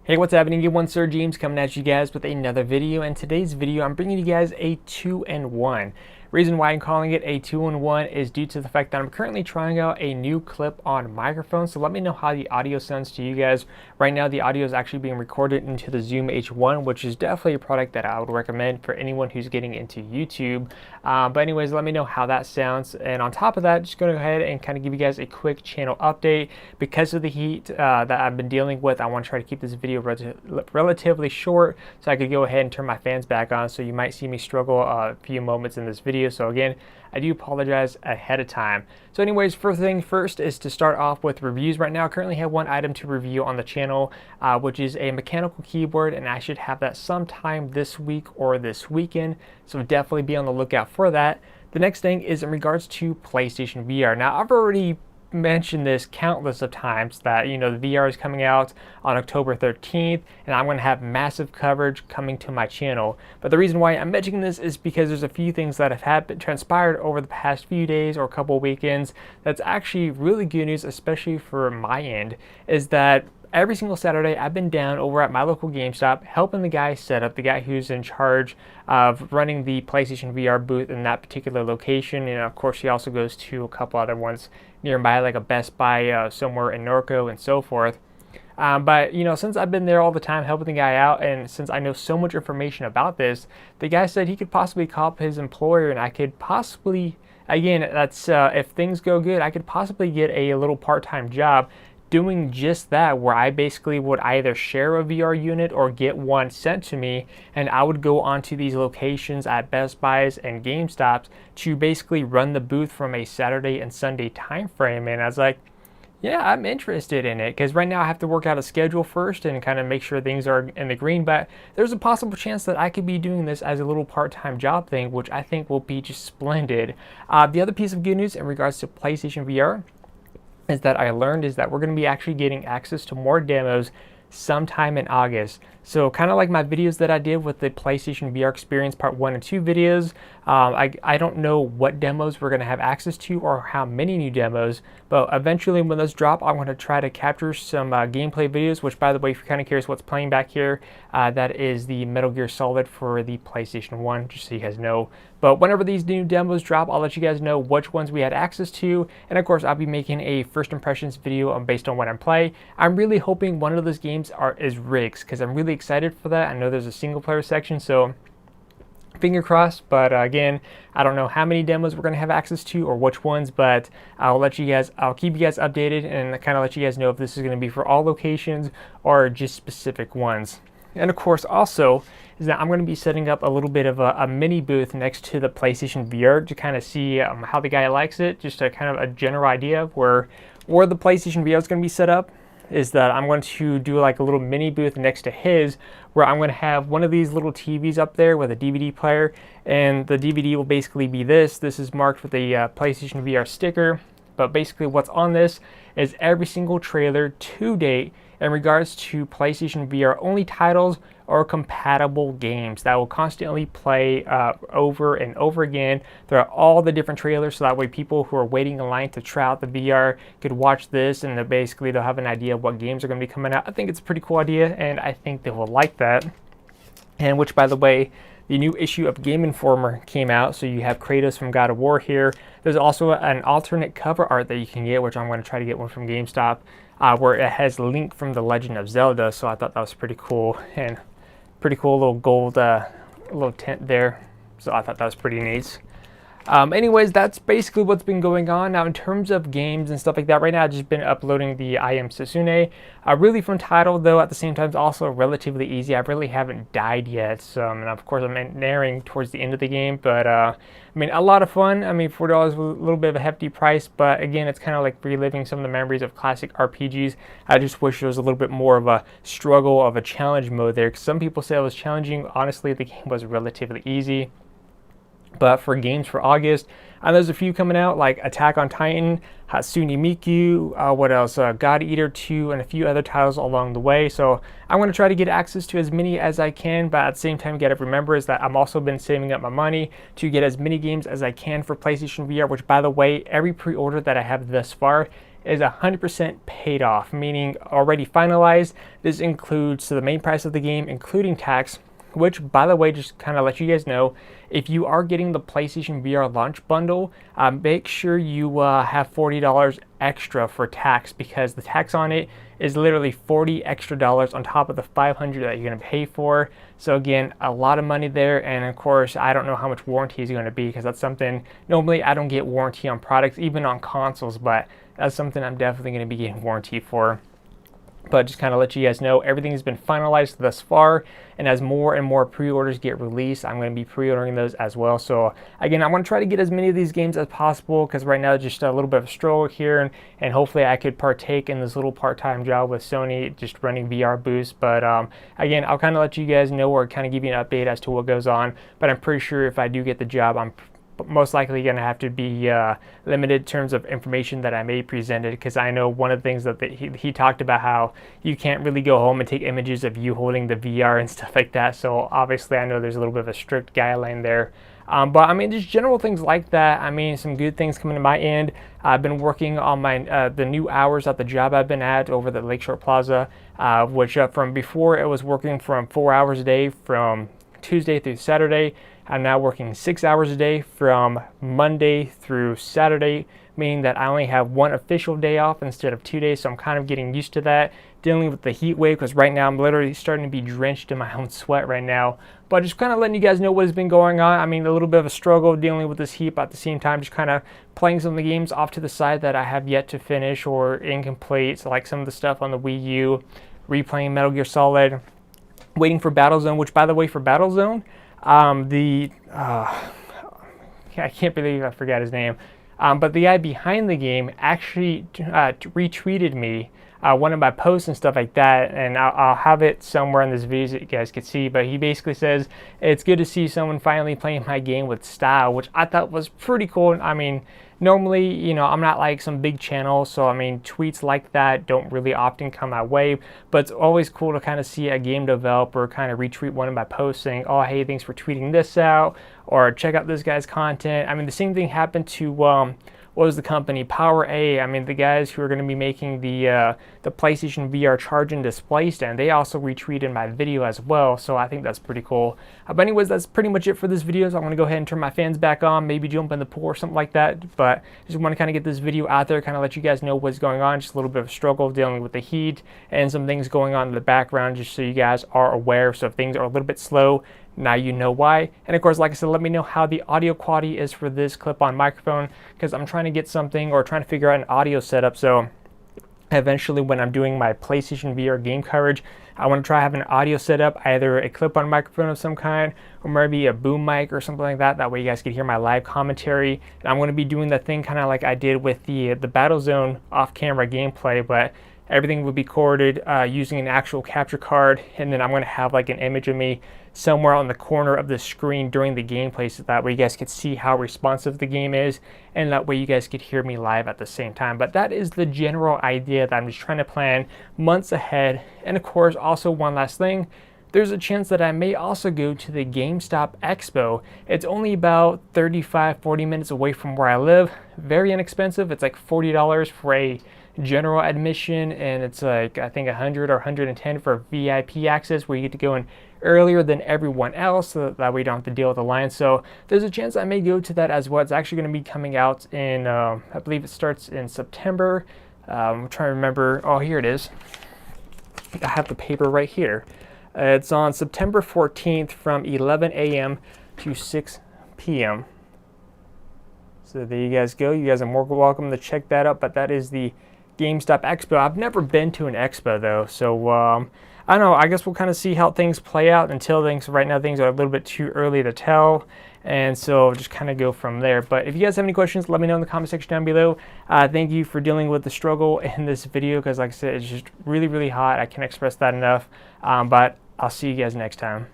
Hey, what's happening? Game One SirJames coming at you guys with another video. And today's video, I'm bringing you guys a 2-in-1. Reason why I'm calling it a 2-in-1 is due to the fact that I'm currently trying out a new clip on microphone. So let me know how the audio sounds to you guys. Right now, the audio is actually being recorded into the Zoom H1, which is definitely a product that I would recommend for anyone who's getting into YouTube. But anyways, let me know how that sounds. And on top of that, just going to go ahead and kind of give you guys a quick channel update. Because of the heat that I've been dealing with, I want to try to keep this video relatively short so I could go ahead and turn my fans back on. So you might see me struggle a few moments in this video. So again, I do apologize ahead of time. So anyways, first thing first is to start off with reviews. Right now I currently have one item to review on the channel, which is a mechanical keyboard, and I should have that sometime this week or this weekend. So definitely be on the lookout for that. The next thing is in regards to PlayStation VR. Now I've already mentioned this countless of times that, you know, the VR is coming out on October 13th and I'm going to have massive coverage coming to my channel. But the reason why I'm mentioning this is because there's a few things that have transpired over the past few days or a couple of weekends that's actually really good news, especially for my end, is that every single Saturday I've been down over at my local GameStop helping the guy set up, the guy who's in charge of running the PlayStation VR booth in that particular location. And of course he also goes to a couple other ones nearby, like a Best Buy somewhere in Norco and so forth. But you know, since I've been there all the time helping the guy out, and since I know so much information about this, the guy said he could possibly call up his employer and I could possibly, again, that's if things go good, I could possibly get a little part-time job doing just that, where I basically would either share a VR unit or get one sent to me, and I would go onto these locations at Best Buys and GameStops to basically run the booth from a Saturday and Sunday time frame. And I was like, yeah, I'm interested in it, because right now I have to work out a schedule first and kind of make sure things are in the green, but there's a possible chance that I could be doing this as a little part-time job thing, which I think will be just splendid. The other piece of good news in regards to PlayStation VR is that I learned is that we're going to be actually getting access to more demos sometime in August. So kind of like my videos that I did with the PlayStation VR Experience Part 1 and 2 videos, I don't know what demos we're going to have access to or how many new demos, but eventually when those drop, I'm going to try to capture some gameplay videos, which by the way, if you're kind of curious what's playing back here, that is the Metal Gear Solid for the PlayStation 1, just so you guys know. But whenever these new demos drop, I'll let you guys know which ones we had access to, and of course I'll be making a first impressions video based on what I'm playing. I'm really hoping one of those games is Rigs, because I'm really excited for that. I know there's a single player section, so finger crossed. But again, I don't know how many demos we're going to have access to or which ones, but I'll keep you guys updated and kind of let you guys know if this is going to be for all locations or just specific ones. And of course also is that I'm going to be setting up a little bit of a mini booth next to the PlayStation VR to kind of see how the guy likes it, just a kind of a general idea of where the PlayStation VR is going to be set up. Is that I'm going to do like a little mini booth next to his, where I'm going to have one of these little TVs up there with a DVD player, and the DVD will basically be this. This is marked with a PlayStation VR sticker, but basically what's on this is every single trailer to date in regards to PlayStation VR only titles or compatible games that will constantly play over and over again throughout all the different trailers, so that way people who are waiting in line to try out the VR could watch this and basically they'll have an idea of what games are going to be coming out. I think it's a pretty cool idea and I think they will like that. And which, by the way, the new issue of Game Informer came out, so you have Kratos from God of War here. There's also an alternate cover art that you can get, which I'm going to try to get one from GameStop, where it has Link from The Legend of Zelda, so I thought that was pretty cool, and pretty cool little gold little tint there, so I thought that was pretty neat. Anyways, that's basically what's been going on. Now in terms of games and stuff like that, right now I've just been uploading the I Am Setsune. A really fun title, though at the same time it's also relatively easy. I really haven't died yet, so, and of course I'm nearing towards the end of the game, but I mean, a lot of fun. I mean, $4 is a little bit of a hefty price, but again, it's kind of like reliving some of the memories of classic RPGs. I just wish there was a little bit more of a struggle, of a challenge mode there, because some people say it was challenging. Honestly, the game was relatively easy. But for games for August, there's a few coming out, like Attack on Titan, Hatsune Miku, what else? God Eater 2, and a few other titles along the way. So I'm going to try to get access to as many as I can, but at the same time, you got to remember is that I've also been saving up my money to get as many games as I can for PlayStation VR, which, by the way, every pre-order that I have thus far is 100% paid off, meaning already finalized. This includes the main price of the game, including tax, which, by the way, just kind of let you guys know, if you are getting the PlayStation VR launch bundle, make sure you have $40 extra for tax, because the tax on it is literally $40 extra on top of the $500 that you're going to pay for. So again, a lot of money there. And of course, I don't know how much warranty is going to be, because that's something, normally I don't get warranty on products, even on consoles, but that's something I'm definitely going to be getting warranty for. But just kind of let you guys know, everything's been finalized thus far, and as more and more pre-orders get released, I'm going to be pre-ordering those as well. So again, I want to try to get as many of these games as possible, because right now it's just a little bit of a struggle here, and hopefully I could partake in this little part-time job with Sony, just running VR booths. But again, I'll kind of let you guys know, or kind of give you an update as to what goes on. But I'm pretty sure if I do get the job, I'm most likely going to have to be limited in terms of information that I may present it, because I know one of the things that he talked about, how you can't really go home and take images of you holding the VR and stuff like that. So obviously I know there's a little bit of a strict guideline there. But I mean, just general things like that. I mean, some good things coming to my end. I've been working on my the new hours at the job I've been at over the Lakeshore Plaza, which from before it was working from 4 hours a day from Tuesday through Saturday. I'm now working 6 hours a day from Monday through Saturday, meaning that I only have one official day off instead of 2 days. So I'm kind of getting used to that, dealing with the heat wave, because right now I'm literally starting to be drenched in my own sweat right now. But just kind of letting you guys know what has been going on. I mean, a little bit of a struggle dealing with this heat, but at the same time, just kind of playing some of the games off to the side that I have yet to finish or incomplete. So like some of the stuff on the Wii U, replaying Metal Gear Solid, waiting for Battlezone, which, by the way, for Battlezone, I can't believe I forgot his name, but the guy behind the game actually retweeted me one of my posts and stuff like that, and I'll have it somewhere in this video so you guys can see. But he basically says, it's good to see someone finally playing my game with style, which I thought was pretty cool. I mean, normally, you know, I'm not like some big channel, so I mean, tweets like that don't really often come my way, but it's always cool to kind of see a game developer kind of retweet one of my posts saying, oh, hey, thanks for tweeting this out, or check out this guy's content. I mean, the same thing happened to what was the company, Power A. I mean, the guys who are going to be making the PlayStation VR charge and display stand, they also retweeted my video as well, so I think that's pretty cool. But anyways, that's pretty much it for this video, so I'm going to go ahead and turn my fans back on, maybe jump in the pool or something like that. But just want to kind of get this video out there, kind of let you guys know what's going on, just a little bit of a struggle dealing with the heat and some things going on in the background, just so you guys are aware. So if things are a little bit slow, now you know why. And of course, like I said, let me know how the audio quality is for this clip-on microphone, because I'm trying to get something, or trying to figure out an audio setup, so eventually when I'm doing my PlayStation VR game coverage, I want to try having an audio setup, either a clip-on microphone of some kind, or maybe a boom mic or something like that. That way you guys can hear my live commentary. And I'm going to be doing the thing kind of like I did with the Battlezone off-camera gameplay, but everything will be recorded using an actual capture card, and then I'm going to have like an image of me somewhere on the corner of the screen during the gameplay, so that way you guys could see how responsive the game is, and that way you guys could hear me live at the same time. But that is the general idea that I'm just trying to plan months ahead. And of course, also one last thing, there's a chance that I may also go to the GameStop Expo. It's only about 35-40 minutes away from where I live. Very inexpensive. It's like $40 for a general admission, and it's like I think 100 or 110 for VIP access, where you get to go in earlier than everyone else, so that way you don't have to deal with the line. So there's a chance I may go to that as well. It's actually going to be coming out in I believe it starts in September. I'm trying to remember. Oh, here it is. I have the paper right here. It's on September 14th from 11 a.m. to 6 p.m. So there you guys go. You guys are more welcome to check that out. But that is the GameStop Expo. I've never been to an expo though, so I don't know. I guess we'll kind of see how things play out. Until things, right now things are a little bit too early to tell, and so just kind of go from there. But if you guys have any questions, let me know in the comment section down below. Thank you for dealing with the struggle in this video, because like I said, it's just really hot. I can't express that enough. But I'll see you guys next time.